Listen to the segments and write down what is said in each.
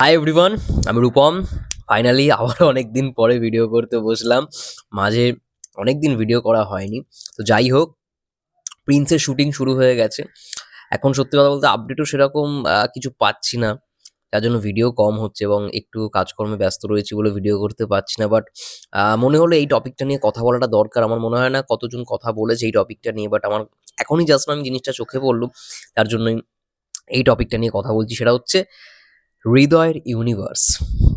Hi everyone, আমি Rupam. Finally আবারও অনেক দিন পরে ভিডিও করতে বসলাম। মাঝে অনেক দিন ভিডিও করা হয়নি। তো যাই হোক, প্রিন্সের শুটিং শুরু হয়ে গেছে। এখন সত্যি কথা বলতে আপডেটও সেরকম কিছু পাচ্ছি না। তার জন্য ভিডিও কম হচ্ছে এবং একটু কাজকর্মে ব্যস্ত রয়েছি বলে ভিডিও করতে পারছি না। বাট মনে হলো এই টপিকটা নিয়ে কথা বলাটা দরকার। আমার মনে হয় না কতজন কথা বলেছে এই টপিকটা নিয়ে। বাট আমার এখনই জাস্ট আমি জিনিসটা চোখে পড়লো। তার জন্যই এই টপিকটা নিয়ে কথা বলছি। সেটা হচ্ছে হৃদয়ের ইউনিভার্স।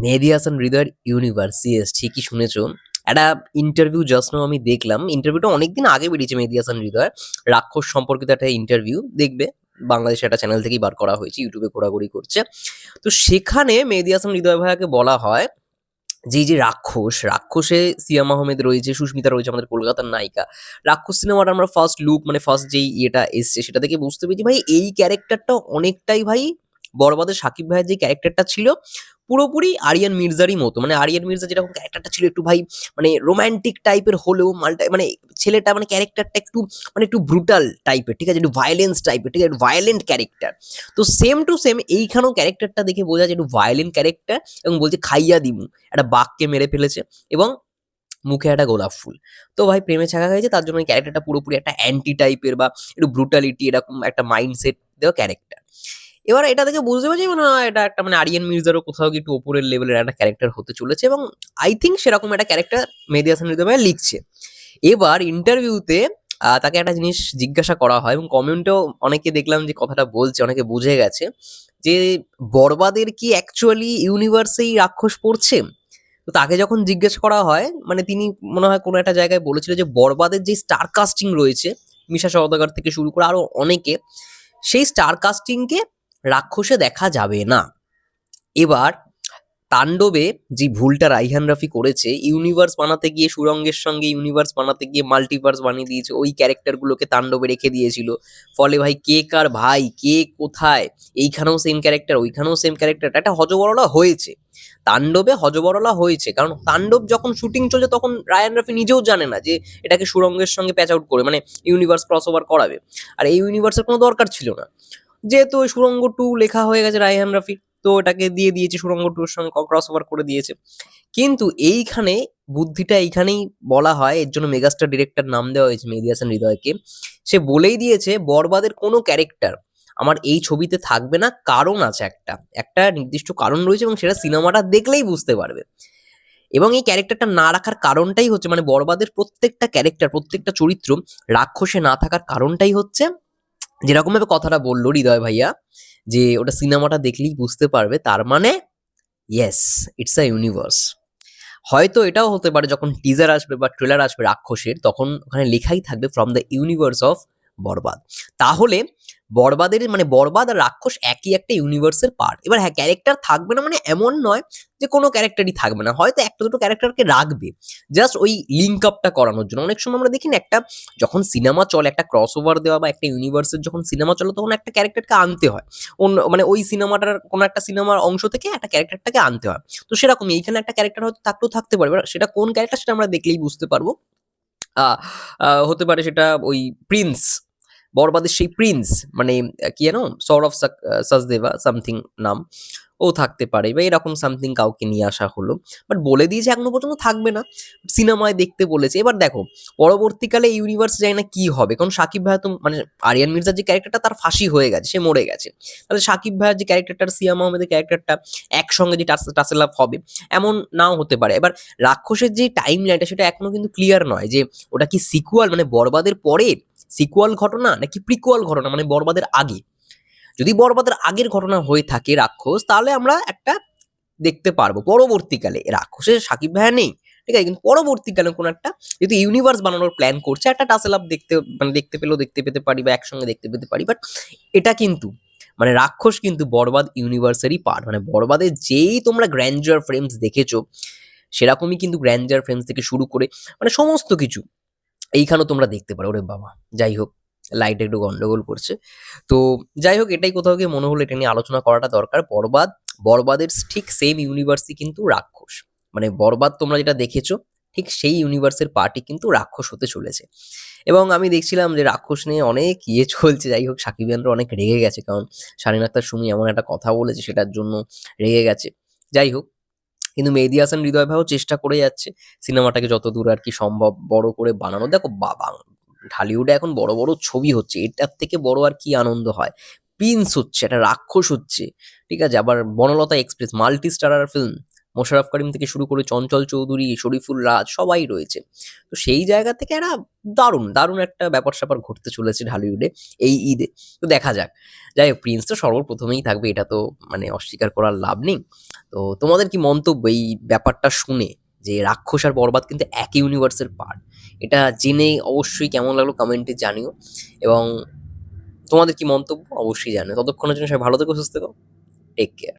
মেহেদী হাসান হৃদয়ের ইউনিভার্স, ইয়েস ঠিকই শুনেছো। একটা ইন্টারভিউ জাস্ট নাও আমি দেখলাম। ইন্টারভিউটা অনেকদিন আগে বেরিয়েছে মেহেদী হাসান হৃদয়। রাক্ষস সম্পর্কিত একটা ইন্টারভিউ দেখবে। বাংলাদেশে একটা চ্যানেল থেকেই বার করা হয়েছে, ইউটিউবে ঘোরাঘুরি করছে। তো সেখানে মেহেদী হাসান হৃদয় ভাইয়াকে বলা হয় যে এই যে রাক্ষসে সিয়াম আহমেদ রয়েছে, সুস্মিতা রয়েছে, আমাদের কলকাতার নায়িকা। রাক্ষস সিনেমাটা আমরা ফার্স্ট লুক মানে ফার্স্ট যেই ইয়েটা এসছে সেটা থেকে বুঝতে পেরেছি ভাই এই ক্যারেক্টারটা অনেকটাই ভাই বড়বাদের সাকিব ভাইয়ের যে ক্যারেক্টারটা ছিল পুরোপুরি আরিয়ান মির্জারই মতো। মানে আরিয়ান মির্জা যেরকম ক্যারেক্টারটা ছিল একটু ভাই মানে রোমান্টিক টাইপের হলেও মালটা মানে ছেলেটা মানে ক্যারেক্টারটা একটু মানে একটু ব্রুটাল টাইপের, ঠিক আছে, একটু ভায়োলেন্স টাইপের, ঠিক আছে, ভায়োলেন্ট ক্যারেক্টার। তো সেম টু সেম এইখানেও ক্যারেক্টারটা দেখে বোঝা যায় একটু ভায়োলেন্ট ক্যারেক্টার এবং বলছে খাইয়া দিমু, একটা বাঘকে মেরে ফেলেছে এবং মুখে একটা গোলাপ ফুল। তো ভাই প্রেমে ছাকা হয়েছে, তার জন্য এই ক্যারেক্টারটা পুরোপুরি একটা অ্যান্টি টাইপের বা একটু ব্রুটালিটি এরকম একটা মাইন্ডসেট দেওয়া ক্যারেক্টার। এবার এটা থেকে বুঝতে পারছি মনে হয় এটা একটা মানে আরিয়ান মির্জারও কোথাও একটু ওপরের লেভেলের একটা ক্যারেক্টার হতে চলেছে এবং আই থিঙ্ক সেরকম একটা ক্যারেক্টার মেহেদী হাসান হৃদয় ভাই লিখছে। এবার ইন্টারভিউতে তাকে একটা জিনিস জিজ্ঞাসা করা হয় এবং কমেন্টেও অনেকে দেখলাম যে কথাটা বলছে, অনেকে বুঝে গেছে যে বরবাদের কি অ্যাকচুয়ালি ইউনিভার্সেই রাক্ষস পড়ছে। তো তাকে যখন জিজ্ঞেস করা হয় মানে তিনি মনে হয় কোনো একটা জায়গায় বলেছিল যে বরবাদের যে স্টার কাস্টিং রয়েছে, মিশা সওদাগর থেকে শুরু করে আরো অনেকে, সেই স্টার কাস্টিংকে রাক্ষসে দেখা যাবে না। এবার তাণ্ডবে যে ভুলটা রাইহান রাফি করেছে ইউনিভার্স বানাতে গিয়ে, সুরঙ্গের সঙ্গে ইউনিভার্স বানাতে গিয়ে মাল্টিভার্স বানিয়ে দিয়েছে, ওই ক্যারেক্টারগুলোকে তাণ্ডবে রেখে দিয়েছিল। ফলে ভাই কে কার ভাই, কে কোথায়, এইখানেও সেম ক্যারেক্টার ওইখানেও সেম ক্যারেক্টার, একটা হজবরলা হয়েছে। তাণ্ডবে হজবরলা হয়েছে কারণ তাণ্ডব যখন শুটিং চলছে তখন রায়ান রাফি নিজেও জানে না যে এটাকে সুরঙ্গের সঙ্গে প্যাচ আউট করে মানে ইউনিভার্স ক্রস ওভার করাবে। আর এই ইউনিভার্সের কোনো দরকার ছিল না, যেহেতু ওই সুরঙ্গ টু লেখা হয়ে গেছে রায়হান রাফির, তো এটাকে দিয়ে দিয়েছে সুরঙ্গ টুর সঙ্গে ক্রস ওভার করে দিয়েছে। কিন্তু এইখানে বুদ্ধিটা এইখানেই বলা হয়, এর জন্য মেগাস্টার ডিরেক্টর নাম দেওয়া হয়েছে মেহেদী হাসান হৃদয়কে। সে বলেই দিয়েছে বরবাদের কোনো ক্যারেক্টার আমার এই ছবিতে থাকবে না, কারণ আছে একটা একটা নির্দিষ্ট কারণ রয়েছে এবং সেটা সিনেমাটা দেখলেই বুঝতে পারবে। এবং এই ক্যারেক্টারটা না রাখার কারণটাই হচ্ছে মানে বরবাদের প্রত্যেকটা ক্যারেক্টার প্রত্যেকটা চরিত্র রাক্ষসে না থাকার কারণটাই হচ্ছে যেরকম ভাবে কথাটা বললো হৃদয় ভাইয়া যে ওটা সিনেমাটা দেখলেই বুঝতে পারবে, তার মানে ইয়েস, ইটস আ ইউনিভার্স। হয়তো এটাও হতে পারে যখন টিজার আসবে বা ট্রেলার আসবে রাক্ষসের তখন ওখানে লেখাই থাকবে ফ্রম দ্য ইউনিভার্স অফ বরবাদ। তাহলে বরবাদের মানে বরবাদ আর রাক্ষস একই একটা ইউনিভার্সের পার্ট। এবার হ্যাঁ ক্যারেক্টার থাকবে না মানে এমন নয় যে কোনো ক্যারেক্টারই থাকবে না, হয়তো একটা দুটো ক্যারেক্টারকে রাখবে জাস্ট ওই লিঙ্ক আপটা করানোর জন্য। অনেক সময় আমরা দেখি না একটা যখন সিনেমা চলে একটা ক্রস ওভার দেওয়া বা একটা ইউনিভার্সের যখন সিনেমা চলে তখন একটা ক্যারেক্টারকে আনতে হয় অন্য মানে ওই সিনেমাটার কোনো একটা সিনেমার অংশ থেকে একটা ক্যারেক্টারটাকে আনতে হয়। তো সেরকমই এইখানে একটা ক্যারেক্টার হয়তো থাকলেও থাকতে পারে, এবার সেটা কোন ক্যারেক্টার সেটা আমরা দেখলেই বুঝতে পারবো। হতে পারে সেটা ওই প্রিন্স, বরবাদের সেই প্রিন্স মানে কি জানো সৌরভ সাচদেবা সামথিং নাম, ও থাকতে পারে বা এরকম সামথিং কাউকে নিয়ে আসা হলো। বাট বলে দিয়েছে এখনো পর্যন্ত থাকবে না, সিনেমায় দেখতে বলেছে। এবার দেখো পরবর্তীকালে ইউনিভার্স যায় না কি হবে, কারণ সাকিব ভাইয়া তো মানে আরিয়ান মির্জার যে ক্যারেক্টারটা তার ফাঁসি হয়ে গেছে, সে মরে গেছে। তাহলে সাকিব ভাইয়ার যে ক্যারেক্টারটা সিয়াম আহমেদের ক্যারেক্টারটা একসঙ্গে যে টাসেল আপ হবে এমন নাও হতে পারে। এবার রাক্ষসের যে টাইম লাইনটা সেটা এখনো কিন্তু ক্লিয়ার নয় যে ওটা কি সিকুয়াল মানে বরবাদের পরে সিকুয়াল ঘটনা নাকি প্রিকুয়াল ঘটনা মানে বরবাদের আগে। যদি বরবাদের আগের ঘটনা হয়ে থাকে রাক্ষস তাহলে আমরা একটা দেখতে পারবো পরবর্তীকালে রাক্ষসের সাকিব ভাইয়া নেই, ঠিক আছে, কিন্তু পরবর্তীকালে কোনো একটা যদি ইউনিভার্স বানানোর প্ল্যান করছে একটা টাসেল আপ দেখতে মানে দেখতে পেলেও দেখতে পেতে পারি বা একসঙ্গে দেখতে পেতে পারি। বাট এটা কিন্তু মানে রাক্ষস কিন্তু বরবাদ ইউনিভার্সেরই পার্ট। মানে বরবাদের যেই তোমরা গ্র্যান্ডার ফ্রেমস দেখেছো সেরকমই কিন্তু গ্র্যান্ডার ফ্রেমস থেকে শুরু করে মানে সমস্ত কিছু এইখানেও তোমরা দেখতে পারো। ওরে বাবা, যাই হোক, লাইট একটু গন্ডগোল করছে। তো যাই হোক, এটাই কোথাও গিয়ে মনে হলো এটা নিয়ে আলোচনা করাটা দরকার। বরবাদের ঠিক সেম ইউনিভার্সই কিন্তু রাক্ষস। মানে বরবাদ তোমরা যেটা দেখেছো ঠিক সেই ইউনিভার্সের পার্টই কিন্তু রাক্ষস হতে চলেছে। এবং আমি দেখছিলাম যে রাক্ষস নিয়ে অনেক চলছে। যাই হোক সাকিবিয়ানরা অনেক রেগে গেছে। কারণ শাহরিন আক্তার সুমি এমন একটা কথা বলেছে সেটার জন্য রেগে গেছে। যাই হোক, কিন্তু মেহেদী হাসান হৃদয় ভাইও চেষ্টা করে যাচ্ছে সিনেমাটাকে যতদূর আরকি সম্ভব বড় করে বানানোর। দেখো ঢালিউডে এখন বড়, বড় ছবি হচ্ছে। এটার থেকে বড় আর কি আনন্দ হয়? প্রিন্স হচ্ছে, একটা রাক্ষস হচ্ছে। ঠিক আছে? আবার Banalata express multi starer film. Mosharraf Karim থেকে শুরু করে চঞ্চল চৌধুরী, শরীফুল রাজ সবাই রয়েছে। তো সেই জায়গা থেকে একটা দারুণ, দারুণ একটা ব্যাপার-স্যাপার ঘটতে চলেছে ঢালিউডে এই ঈদে। তো দেখা যাক। যাই হোক প্রিন্স তো সর্বপ্রথমেই থাকবে, এটা তো মানে অস্বীকার করার লাভ নেই। তো তোমাদের কি মন্তব্য এই ব্যাপারটা শুনে যে রাক্ষস আর বরবাদ কিন্তু একই ইউনিভার্সের পার্ট? এটা জেনে অবশ্যই কেমন লাগলো কমেন্টে জানিও, এবং তোমাদের কি মন্তব্য অবশ্যই জানিও। ততক্ষণের জন্য সবাই ভালো থেকো, সুস্থ থেকো। Take care.